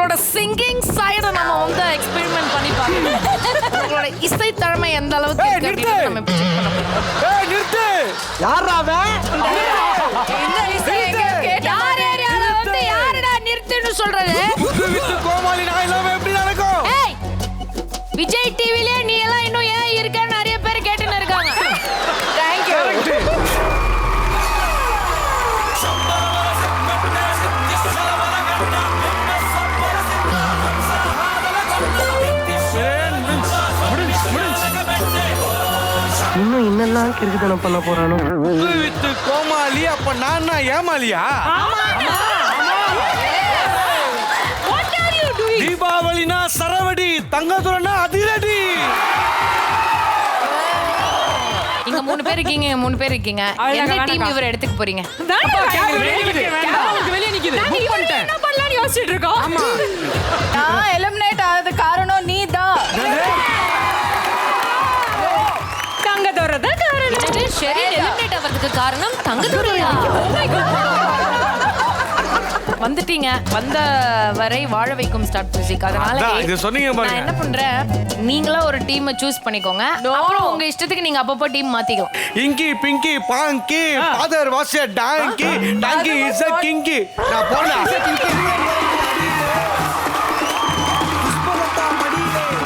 உங்களோட சிங்கிங் சைட நம்ம வந்து எக்ஸ்பெரிமெண்ட் பண்ணி பார்க்கணும். உங்களோட இசை திறமை எந்த அளவுக்கு இருக்கு அப்படின்னு நம்ம check பண்ண போறோம். ஏய் நிறுத்து. யாரா அவன்? இந்த இசை யார் ஏரியால வந்து யாரடா நிறுத்துன்னு சொல்றது? குத்து வித்து கோமாளி நான் இல்லாம எப்படி நடக்கும்? ஏய் விஜய் டிவிலே நீ எல்லாம் இன்னும் ஏன் இருக்கன்னு நிறைய பேர் கேட்டுன்னு இருக்காங்க. Thank you. இன்னும் என்னெல்லாம் கிறுக்குத்தனம் பண்ண போறானோ? குத்து வித்து கோமாளி அப்ப நான் ஏமாலியா? What are you doing? தீபாவளினா சரவடி, தங்கதுரனா அதிரடி. இங்க 3 பேர் இருக்கீங்க, 3 பேர் இருக்கீங்க. எந்த டீம் இவர் எடுத்துக்க போறீங்க? வெளியே நிக்குது. புக் பண்ணிட்டேன். என்ன பண்ணலாம்னு யோசிச்சிட்டு இருக்கோம். ஆமா. நான் எலிமினேட் ஆனது காரணம் நீதான். தங்கதோர தான் காரணம். என்னது ஷெரின் எலிமினேட் ஆவறதுக்கு காரணம் தங்கதுரையா? வந்துட்டீங்க. வந்த வரை வாழ வைக்கும் ஸ்டார்ட் மியூசிக். அதனால அதான், இது சொன்னீங்க பாருங்க. நான் என்ன பண்றேன், நீங்களா ஒரு டீமை சூஸ் பண்ணிக்கோங்க. அப்புறம் உங்க இஷ்டத்துக்கு நீங்க அப்பப்போ டீம் மாத்திக்கலாம். Inky pinky ponky father was a donkey donkey is a kinky. நான் போறேன்.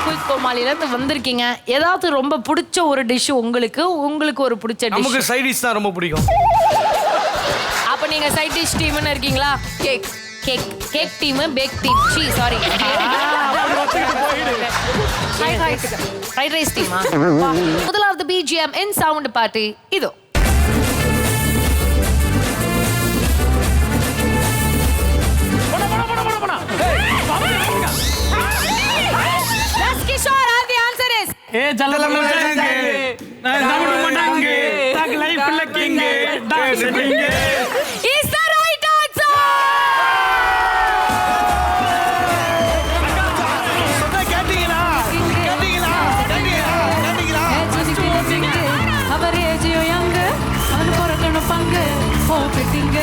குயிக் கோமாளில இருந்து வந்திருக்கீங்க. ஏதாவது ரொம்ப பிடிச்ச ஒரு டிஷ் உங்களுக்கு ஒரு பிடிச்ச டிஷ். நமக்கு சைட் டிஷ் தான் ரொம்ப பிடிக்கும். அப்ப நீங்க சைட் டிஷ் டீம்னு இருக்கீங்களா? Cake cake cake team, bake team. Sorry, fried rice டீமா? முதலாவது பிஜிஎம் இன் சவுண்ட் பார்ட்டி இதோ. கிஷோர், the answer is ஏ ஜல்லம் மச்சாங்க. நான் நம்பட மாட்டாங்க. டாக் லைஃப்ல king. Dog king. is the right answer. சொன்னா கேட்டீங்களா? கேட்டீங்களா? கேட்டீங்களா? அவர் ஏஜியோ யங். அவன் பொறக்கணும் பங்கு. ஓ பிட்டிங்க.